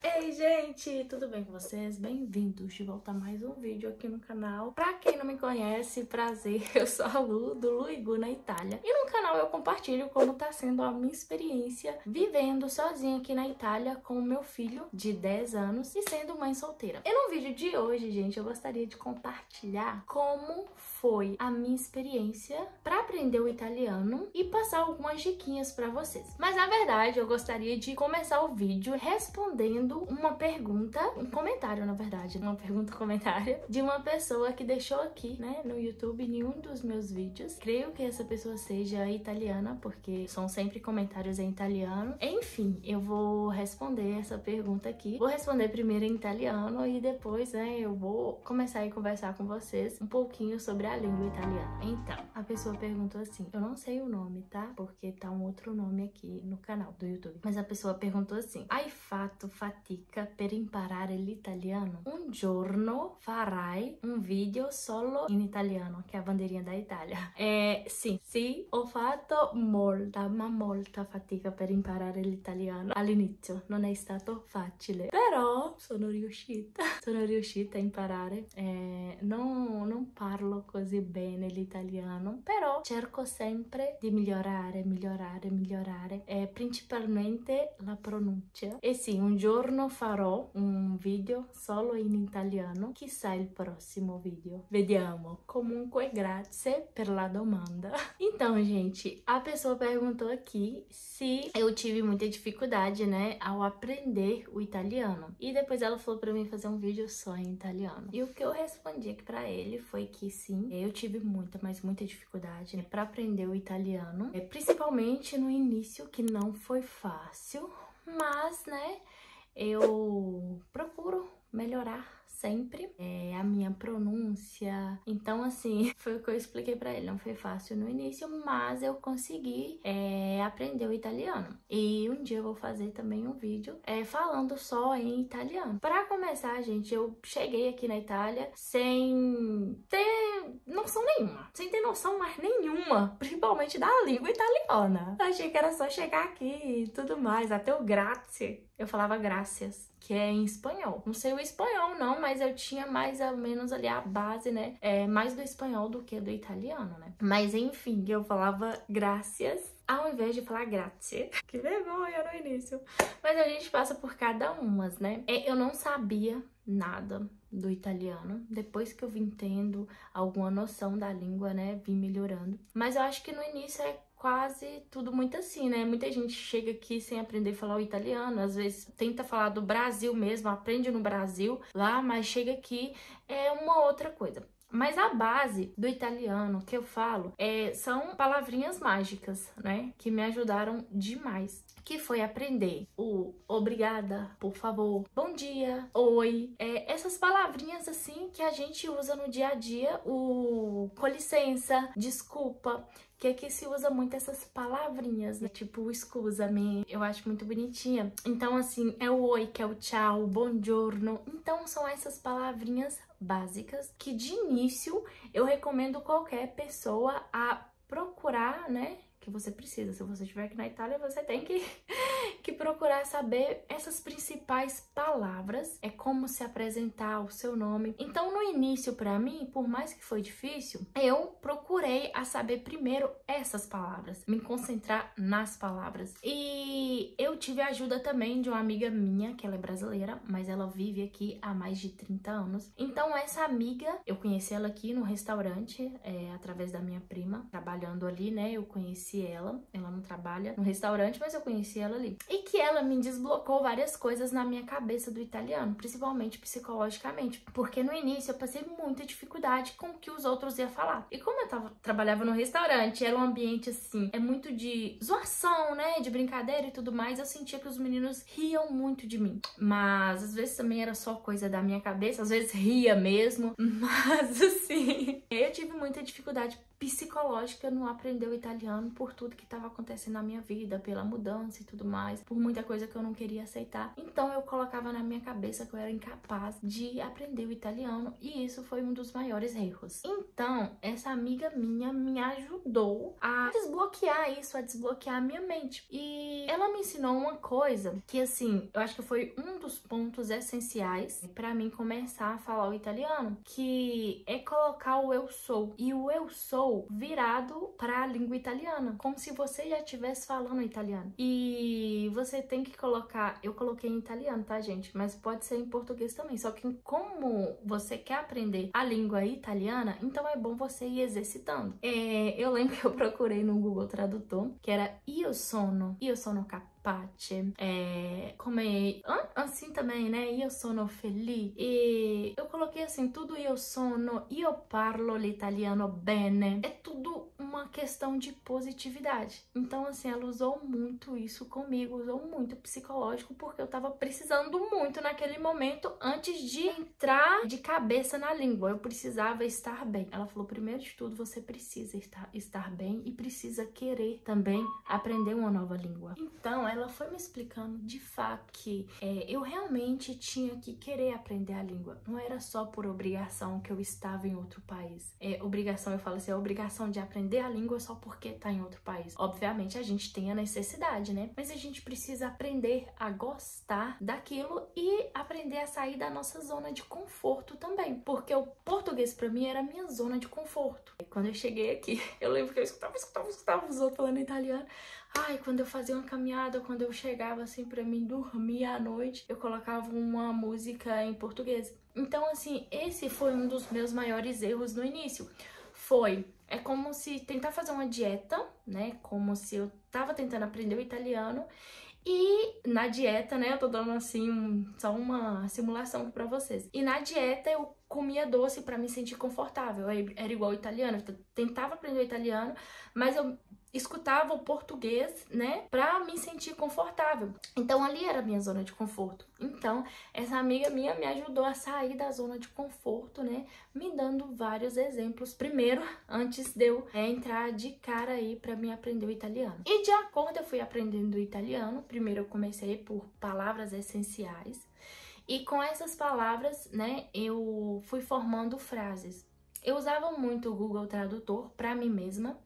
Ei, gente, tudo bem com vocês? Bem-vindos de volta a mais um vídeo aqui no canal. Pra quem não me conhece, prazer, eu sou a Lu, do Lu e Gu na Itália. E no canal eu compartilho como tá sendo a minha experiência vivendo sozinha aqui na Itália com o meu filho de 10 anos e sendo mãe solteira. E no vídeo de hoje, gente, eu gostaria de compartilhar como foi a minha experiência pra aprender o italiano e passar algumas diquinhas pra vocês. Mas na verdade, eu gostaria de começar o vídeo respondendo uma pergunta, um comentário, na verdade, uma pergunta-comentário de uma pessoa que deixou aqui, né, no YouTube, em um dos meus vídeos. Creio que essa pessoa seja italiana, porque são sempre comentários em italiano. Enfim, eu vou responder essa pergunta aqui. Vou responder primeiro em italiano e depois, né, eu vou começar a conversar com vocês um pouquinho sobre a língua italiana. Então, a pessoa perguntou assim, eu não sei o nome, tá? Porque tá um outro nome aqui no canal do YouTube. Mas a pessoa perguntou assim, hai fatto fatica per imparare l'italiano? Un giorno farai un video solo in italiano, che è a bandeirinha da Itália. Sì, ho fatto molta fatica per imparare l'italiano. All'inizio non è stato facile, però sono riuscita a imparare. Non parlo così bene l'italiano, però cerco sempre di migliorare, principalmente la pronuncia. E sì, un giorno farò un video solo in italiano, chissà il prossimo video. Vediamo. Comunque, grazie per la domanda. Então, gente, a pessoa perguntou aqui se eu tive muita dificuldade, né, ao aprender o italiano. E depois ela falou pra mim fazer um vídeo só em italiano. E o que eu respondi aqui pra ele foi que sim, eu tive muita, mas muita dificuldade, né, pra aprender o italiano. Principalmente no início, que não foi fácil, mas, né, eu procuro melhorar sempre a minha pronúncia. Então, assim, foi o que eu expliquei pra ele. Não foi fácil no início, mas eu consegui aprender o italiano. E um dia eu vou fazer também um vídeo falando só em italiano. Pra começar, gente, eu cheguei aqui na Itália sem ter noção nenhuma. Sem ter noção mais nenhuma, principalmente da língua italiana. Eu achei que era só chegar aqui e tudo mais. Até o grazie. Eu falava gracias, que é em espanhol. Não sei o espanhol não, mas eu tinha mais ou menos ali a base, né? Mais do espanhol do que do italiano, né? Mas enfim, eu falava gracias ao invés de falar grazie. Que vergonha no início. Mas a gente passa por cada umas, né? Eu não sabia nada do italiano. Depois que eu vim tendo alguma noção da língua, né? Vim melhorando. Mas eu acho que no início quase tudo muito assim, né? Muita gente chega aqui sem aprender a falar o italiano, às vezes tenta falar do Brasil mesmo, aprende no Brasil lá, mas chega aqui é uma outra coisa. Mas a base do italiano que eu falo são palavrinhas mágicas, né? Que me ajudaram demais. Que foi aprender o obrigada, por favor, bom dia, oi. Essas palavrinhas assim que a gente usa no dia a dia, o com licença, desculpa. Que aqui se usa muito essas palavrinhas, né? Tipo, scusa-me, eu acho muito bonitinha. Então, assim, é o oi, que é o tchau, o buongiorno. Então, são essas palavrinhas básicas que, de início, eu recomendo qualquer pessoa a procurar, né? Que você precisa. Se você estiver aqui na Itália, você tem que procurar saber essas principais palavras, como se apresentar, o seu nome. Então, no início, pra mim, por mais que foi difícil, eu procurei a saber primeiro essas palavras, me concentrar nas palavras. E eu tive a ajuda também de uma amiga minha, que ela é brasileira, mas ela vive aqui há mais de 30 anos. Então, essa amiga, eu conheci ela aqui no restaurante, através da minha prima, trabalhando ali, né? Eu conheci ela não trabalha no restaurante, mas eu conheci ela ali. E que ela me desblocou várias coisas na minha cabeça do italiano, principalmente psicologicamente, porque no início eu passei muita dificuldade com o que os outros iam falar. E como eu trabalhava no restaurante, era um ambiente assim, muito de zoação, né, de brincadeira e tudo mais, eu sentia que os meninos riam muito de mim. Mas às vezes também era só coisa da minha cabeça, às vezes ria mesmo, mas assim, eu tive muita dificuldade psicológica no aprender o italiano por tudo que estava acontecendo na minha vida, pela mudança e tudo mais, por muita coisa que eu não queria aceitar. Então eu colocava na minha cabeça que eu era incapaz de aprender o italiano e isso foi um dos maiores erros. Então, essa amiga minha me ajudou a desbloquear isso, a desbloquear a minha mente. E ela me ensinou uma coisa que, assim, eu acho que foi um dos pontos essenciais para mim começar a falar o italiano, que é colocar o eu sou. E o eu sou virado para a língua italiana, como se você já estivesse falando italiano. E você tem que colocar, eu coloquei em italiano, tá, gente? Mas pode ser em português também. Só que como você quer aprender a língua italiana, então é bom você ir exercitando. Eu lembro que eu procurei no Google Tradutor, que era io sono capace, como é assim também, né? Io sono felice. E eu coloquei assim, tudo io parlo l'italiano bene. É tudo uma questão de positividade. Então, assim, ela usou muito isso comigo, usou muito psicológico, porque eu tava precisando muito naquele momento, antes de entrar de cabeça na língua. Eu precisava estar bem. Ela falou, primeiro de tudo, você precisa estar bem e precisa querer também aprender uma nova língua. Então, ela foi me explicando de fato que eu realmente tinha que querer aprender a língua. Não era só por obrigação que eu estava em outro país. Obrigação, eu falo assim, a obrigação de aprender a língua só porque tá em outro país. Obviamente, a gente tem a necessidade, né? Mas a gente precisa aprender a gostar daquilo e aprender a sair da nossa zona de conforto também. Porque o português, pra mim, era a minha zona de conforto. E quando eu cheguei aqui, eu lembro que eu escutava os outros falando italiano. Ai, quando eu fazia uma caminhada, quando eu chegava assim pra mim dormir à noite, eu colocava uma música em português. Então, assim, esse foi um dos meus maiores erros no início. É como se tentar fazer uma dieta, né? Como se eu tava tentando aprender o italiano e na dieta, né? Eu tô dando assim só uma simulação aqui pra vocês. E na dieta eu comia doce pra me sentir confortável. Era igual o italiano. Eu tentava aprender o italiano, mas eu escutava o português, né, pra me sentir confortável. Então ali era a minha zona de conforto. Então essa amiga minha me ajudou a sair da zona de conforto, né, me dando vários exemplos. Primeiro, antes de eu entrar de cara aí pra me aprender o italiano. E de acordo eu fui aprendendo o italiano. Primeiro eu comecei por palavras essenciais. E com essas palavras, né, eu fui formando frases. Eu usava muito o Google Tradutor para mim mesma,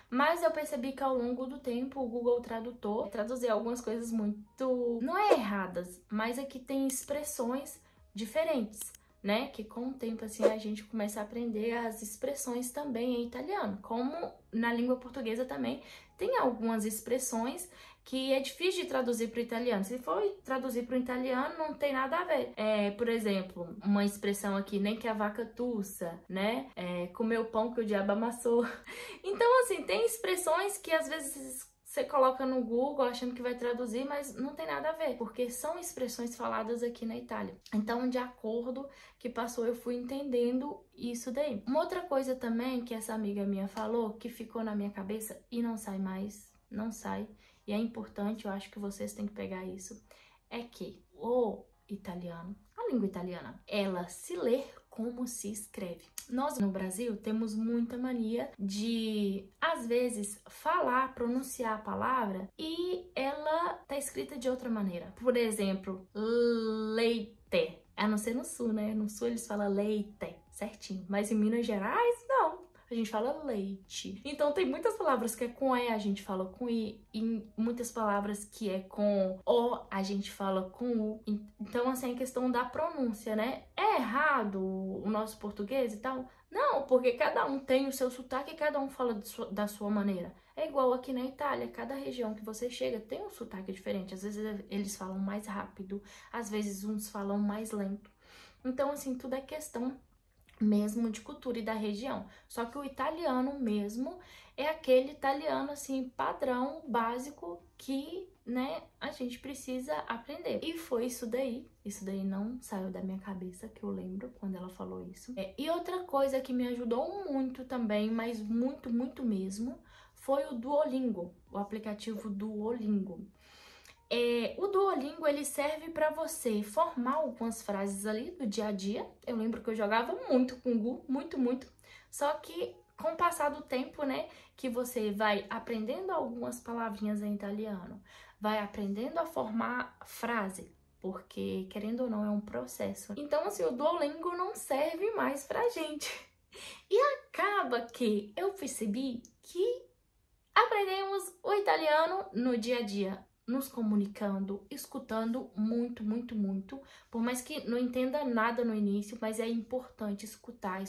mas eu percebi que ao longo do tempo o Google Tradutor traduzia algumas coisas muito, não é erradas, mas é que tem expressões diferentes, né? Que com o tempo assim a gente começa a aprender as expressões também em italiano, como na língua portuguesa também tem algumas expressões que é difícil de traduzir para o italiano. Se for traduzir para o italiano, não tem nada a ver. Por exemplo, uma expressão aqui, nem que a vaca tussa, né? Comer o pão que o diabo amassou. Então, assim, tem expressões que às vezes você coloca no Google achando que vai traduzir, mas não tem nada a ver, porque são expressões faladas aqui na Itália. Então, de acordo que passou, eu fui entendendo isso daí. Uma outra coisa também que essa amiga minha falou, que ficou na minha cabeça e não sai mais, não sai, e é importante, eu acho que vocês têm que pegar isso, é que o italiano, a língua italiana, ela se lê como se escreve. Nós no Brasil temos muita mania de, às vezes, falar, pronunciar a palavra e ela tá escrita de outra maneira. Por exemplo, leite. A não ser no sul, né? No sul eles falam leite, certinho. Mas em Minas Gerais, não. A gente fala leite. Então tem muitas palavras que é com E, a gente fala com I. E muitas palavras que é com O, a gente fala com U. Então, assim, é questão da pronúncia, né? É errado o nosso português e tal? Não, porque cada um tem o seu sotaque e cada um fala da sua maneira. É igual aqui na Itália, cada região que você chega tem um sotaque diferente. Às vezes eles falam mais rápido, às vezes uns falam mais lento. Então, assim, tudo é questão mesmo de cultura e da região. Só que o italiano mesmo é aquele italiano assim padrão básico que, né, a gente precisa aprender. E foi isso daí não saiu da minha cabeça, que eu lembro quando ela falou isso. E outra coisa que me ajudou muito também, mas muito, muito mesmo, foi o Duolingo, o aplicativo Duolingo. O Duolingo, ele serve para você formar algumas frases ali do dia a dia. Eu lembro que eu jogava muito com o Gu, muito. Só que com o passar do tempo, né, que você vai aprendendo algumas palavrinhas em italiano, vai aprendendo a formar frase, porque, querendo ou não, é um processo. Então, assim, o Duolingo não serve mais pra gente. E acaba que eu percebi que aprendemos o italiano no dia a dia, nos comunicando, escutando muito, muito, muito. Por mais que não entenda nada no início, mas é importante escutar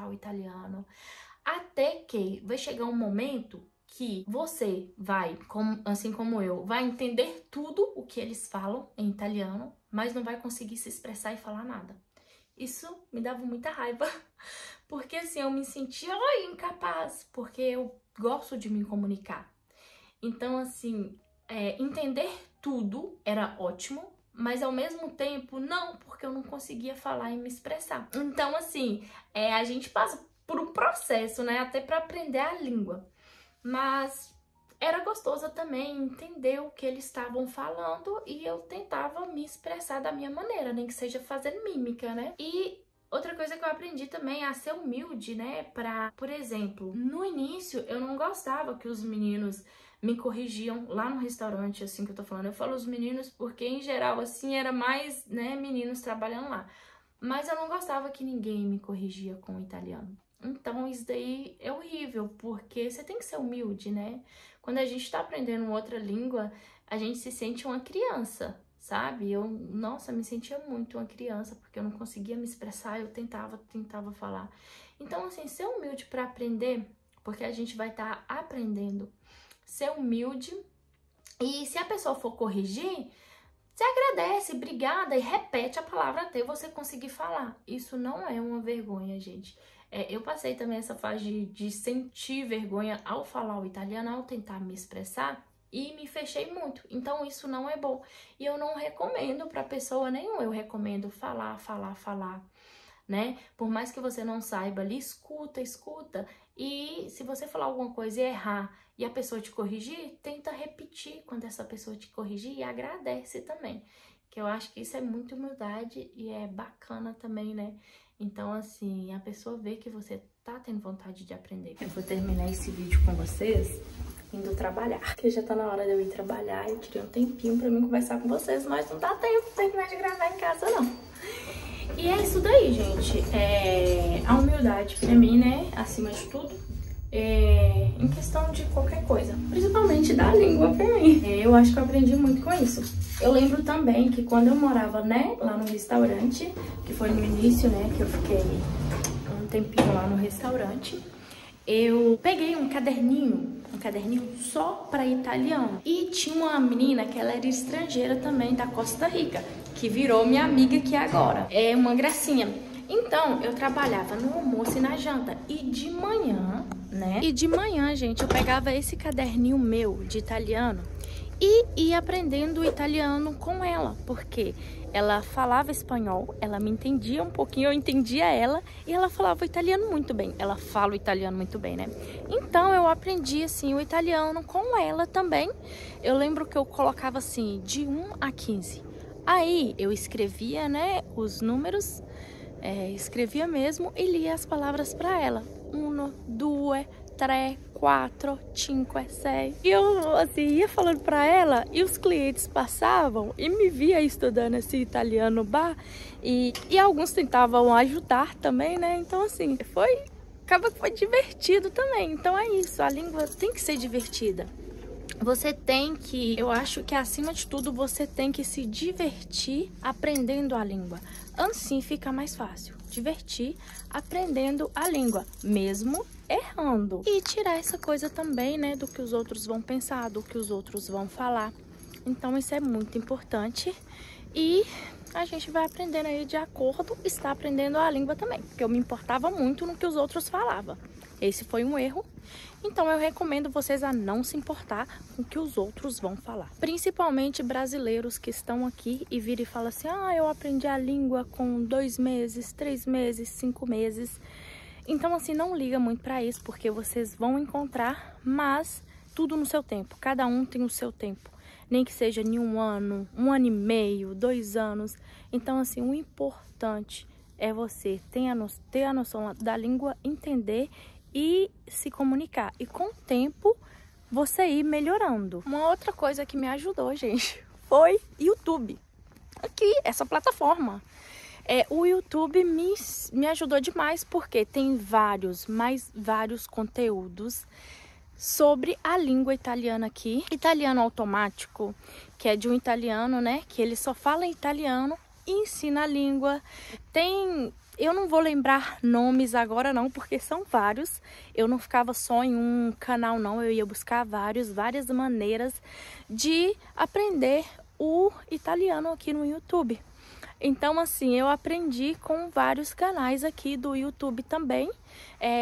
o italiano. Até que vai chegar um momento que você vai, assim como eu, vai entender tudo o que eles falam em italiano, mas não vai conseguir se expressar e falar nada. Isso me dava muita raiva, porque assim, eu me sentia incapaz, porque eu gosto de me comunicar. Então, assim, entender tudo era ótimo, mas ao mesmo tempo não, porque eu não conseguia falar e me expressar. Então, assim, a gente passa por um processo, né, até para aprender a língua. Mas era gostoso também entender o que eles estavam falando e eu tentava me expressar da minha maneira, nem que seja fazendo mímica, né? E outra coisa que eu aprendi também é a ser humilde, né? Por exemplo, no início eu não gostava que os meninos me corrigiam lá no restaurante, assim que eu tô falando. Eu falo os meninos porque, em geral, assim, era mais, né, meninos trabalhando lá. Mas eu não gostava que ninguém me corrigia com o italiano. Então, isso daí é horrível, porque você tem que ser humilde, né? Quando a gente tá aprendendo outra língua, a gente se sente uma criança, sabe? Nossa, me sentia muito uma criança, porque eu não conseguia me expressar, eu tentava falar. Então, assim, ser humilde para aprender, porque a gente vai estar aprendendo. Ser humilde, e se a pessoa for corrigir, você agradece, obrigada, e repete a palavra até você conseguir falar. Isso não é uma vergonha, gente. Eu passei também essa fase de sentir vergonha ao falar o italiano, ao tentar me expressar, e me fechei muito. Então, isso não é bom. E eu não recomendo para pessoa nenhuma. Eu recomendo falar, né? Por mais que você não saiba ali, escuta. E se você falar alguma coisa e errar e a pessoa te corrigir, tenta repetir quando essa pessoa te corrigir e agradece também. Que eu acho que isso é muita humildade e é bacana também, né? Então, assim, a pessoa vê que você tá tendo vontade de aprender. Eu vou terminar esse vídeo com vocês indo trabalhar. Porque já tá na hora de eu ir trabalhar. Eu tirei um tempinho pra mim conversar com vocês, mas não dá tempo de terminar de gravar em casa, não. E é isso daí, gente. A humildade pra mim, né, acima de tudo, em questão de qualquer coisa, principalmente da língua pra mim. Eu acho que eu aprendi muito com isso. Eu lembro também que quando eu morava, né, lá no restaurante, que foi no início, né, que eu fiquei um tempinho lá no restaurante, eu peguei um caderninho só para italiano. E tinha uma menina que ela era estrangeira também, da Costa Rica, que virou minha amiga aqui agora. É uma gracinha. Então, eu trabalhava no almoço e na janta. E de manhã, né? E de manhã, gente, eu pegava esse caderninho meu de italiano e ia aprendendo o italiano com ela, porque ela falava espanhol, ela me entendia um pouquinho, eu entendia ela, e ela falava o italiano muito bem. Ela fala o italiano muito bem, né? Então eu aprendi assim o italiano com ela também. Eu lembro que eu colocava assim de 1 a 15. Aí eu escrevia, né, os números, escrevia mesmo e lia as palavras para ela. 1, 2, 3, 4, 5, 6. E eu, assim, ia falando pra ela e os clientes passavam e me via estudando esse italiano no bar e alguns tentavam ajudar também, né? Então, assim, acaba que foi divertido também. Então é isso, a língua tem que ser divertida. Você tem que, eu acho que acima de tudo, você tem que se divertir aprendendo a língua. Assim fica mais fácil. Divertir aprendendo a língua, mesmo errando. E tirar essa coisa também, né, do que os outros vão pensar, do que os outros vão falar. Então isso é muito importante. E a gente vai aprendendo aí de acordo, está aprendendo a língua também. Porque eu me importava muito no que os outros falavam. Esse foi um erro. Então eu recomendo vocês a não se importar com o que os outros vão falar. Principalmente brasileiros que estão aqui e viram e falam assim: ah, eu aprendi a língua com 2 meses, 3 meses, 5 meses. Então assim, não liga muito para isso, porque vocês vão encontrar, mas tudo no seu tempo. Cada um tem o seu tempo. Nem que seja em 1 ano, 1 ano e meio, 2 anos. Então assim, o importante é você ter a noção da língua, entender e se comunicar. E com o tempo, você ir melhorando. Uma outra coisa que me ajudou, gente, foi YouTube. Aqui, essa plataforma. O YouTube me ajudou demais, porque tem vários conteúdos sobre a língua italiana aqui. Italiano automático, que é de um italiano, né? Que ele só fala em italiano e ensina a língua. Eu não vou lembrar nomes agora não, porque são vários. Eu não ficava só em um canal não, eu ia buscar várias maneiras de aprender o italiano aqui no YouTube. Então, assim, eu aprendi com vários canais aqui do YouTube também.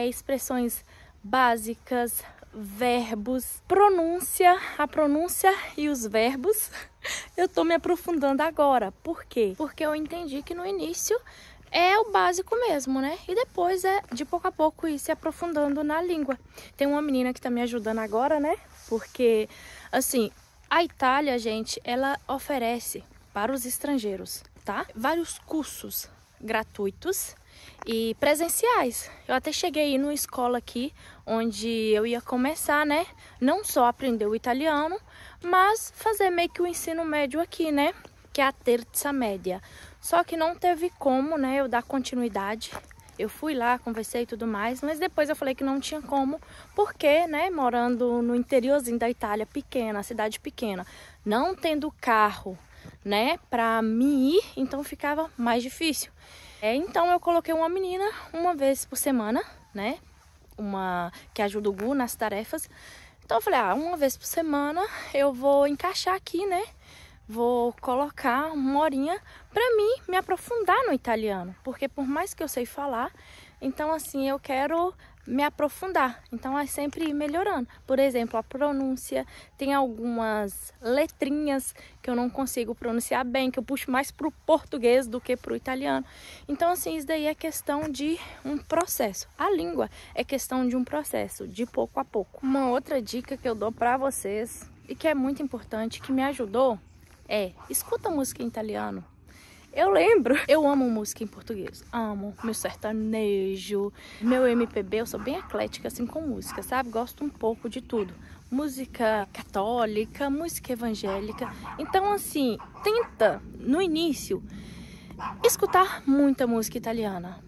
Expressões básicas, verbos, a pronúncia e os verbos. Eu tô me aprofundando agora. Por quê? Porque eu entendi que no início é o básico mesmo, né? E depois de pouco a pouco ir se aprofundando na língua. Tem uma menina que tá me ajudando agora, né? Porque, assim, a Itália, gente, ela oferece para os estrangeiros, tá? Vários cursos gratuitos e presenciais. Eu até cheguei aí numa escola aqui, onde eu ia começar, né? Não só aprender o italiano, mas fazer meio que o ensino médio aqui, né? Que é a terza média. Só que não teve como, né, eu dar continuidade. Eu fui lá, conversei e tudo mais, mas depois eu falei que não tinha como, porque, né, morando no interiorzinho da Itália, pequena, cidade pequena, não tendo carro, né, pra mim ir, então ficava mais difícil. Então eu coloquei uma menina uma vez por semana, né, que ajuda o Gu nas tarefas. Então eu falei, uma vez por semana eu vou encaixar aqui, né, vou colocar uma horinha pra mim me aprofundar no italiano, porque por mais que eu sei falar, então assim, eu quero me aprofundar, então é sempre ir melhorando. Por exemplo, a pronúncia, tem algumas letrinhas que eu não consigo pronunciar bem, que eu puxo mais pro português do que pro italiano. Então assim, isso daí é questão de um processo. A língua é questão de um processo, de pouco a pouco. Uma outra dica que eu dou pra vocês, e que é muito importante, que me ajudou, escuta música em italiano. Eu amo música em português, amo meu sertanejo, meu MPB, eu sou bem eclética assim com música, sabe? Gosto um pouco de tudo. Música católica, música evangélica. Então assim, tenta no início escutar muita música italiana,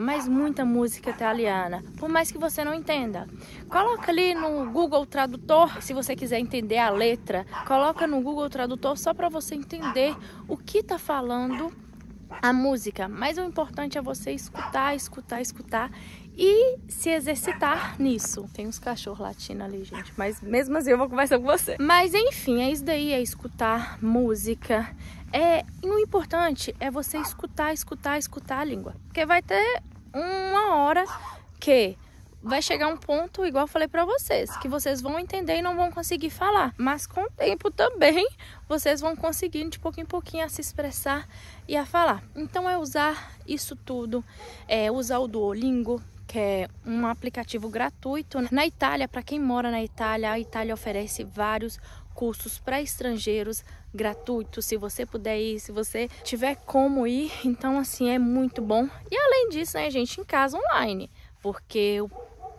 mas muita música italiana, por mais que você não entenda. Coloca ali no Google Tradutor, se você quiser entender a letra, coloca no Google Tradutor só para você entender o que tá falando a música. Mas o importante é você escutar e se exercitar nisso. Tem uns cachorros latindo ali, gente, mas mesmo assim eu vou conversar com você. Mas enfim, é isso daí, é escutar música. E o importante é você escutar a língua. Porque vai ter uma hora que vai chegar um ponto, igual eu falei pra vocês, que vocês vão entender e não vão conseguir falar. Mas com o tempo também, vocês vão conseguindo de pouquinho em pouquinho a se expressar e a falar. Então é usar isso tudo, usar o Duolingo, que é um aplicativo gratuito. Na Itália, para quem mora na Itália, a Itália oferece vários cursos para estrangeiros gratuitos, se você puder ir, se você tiver como ir. Então assim, é muito bom. E além disso, né, gente, em casa online, porque o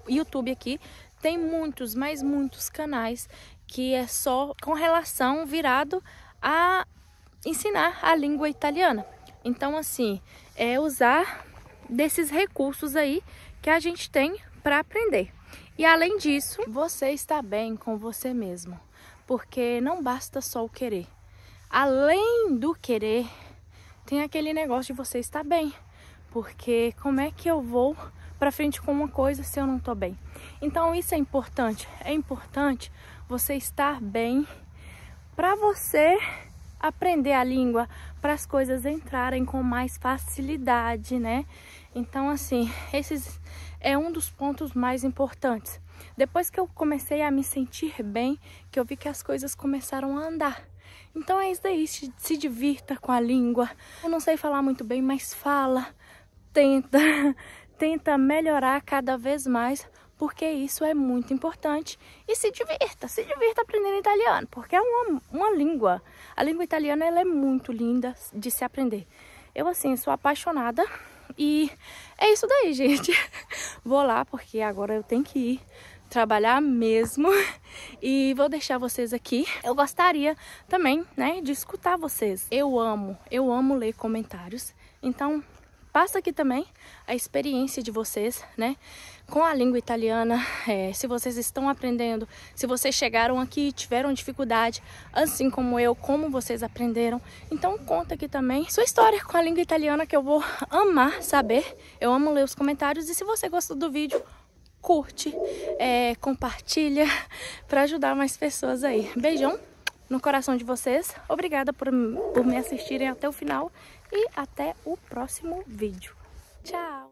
YouTube aqui tem muitos canais que é só com relação virado a ensinar a língua italiana. Então assim, é usar desses recursos aí que a gente tem para aprender. E além disso, você está bem com você mesmo, porque não basta só o querer. Além do querer, tem aquele negócio de você estar bem, porque como é que eu vou para frente com uma coisa se eu não tô bem? Então isso é importante você estar bem para você aprender a língua, para as coisas entrarem com mais facilidade, né? Então assim, esses é um dos pontos mais importantes. Depois que eu comecei a me sentir bem, que eu vi que as coisas começaram a andar. Então é isso daí, se divirta com a língua. Eu não sei falar muito bem, mas fala, tenta melhorar cada vez mais, porque isso é muito importante. E se divirta aprendendo italiano, porque é uma língua. A língua italiana, ela é muito linda de se aprender. Eu assim, sou apaixonada E é isso daí, gente. Vou lá porque agora eu tenho que ir trabalhar mesmo. E vou deixar vocês aqui. Eu gostaria também, né, de escutar vocês. Eu amo ler comentários. Então, passa aqui também a experiência de vocês, né, com a língua italiana. Se vocês estão aprendendo, se vocês chegaram aqui e tiveram dificuldade, assim como eu, como vocês aprenderam. Então conta aqui também sua história com a língua italiana, que eu vou amar saber. Eu amo ler os comentários. E se você gostou do vídeo, curte, compartilha para ajudar mais pessoas aí. Beijão no coração de vocês. Obrigada por me assistirem até o final e até o próximo vídeo. Tchau!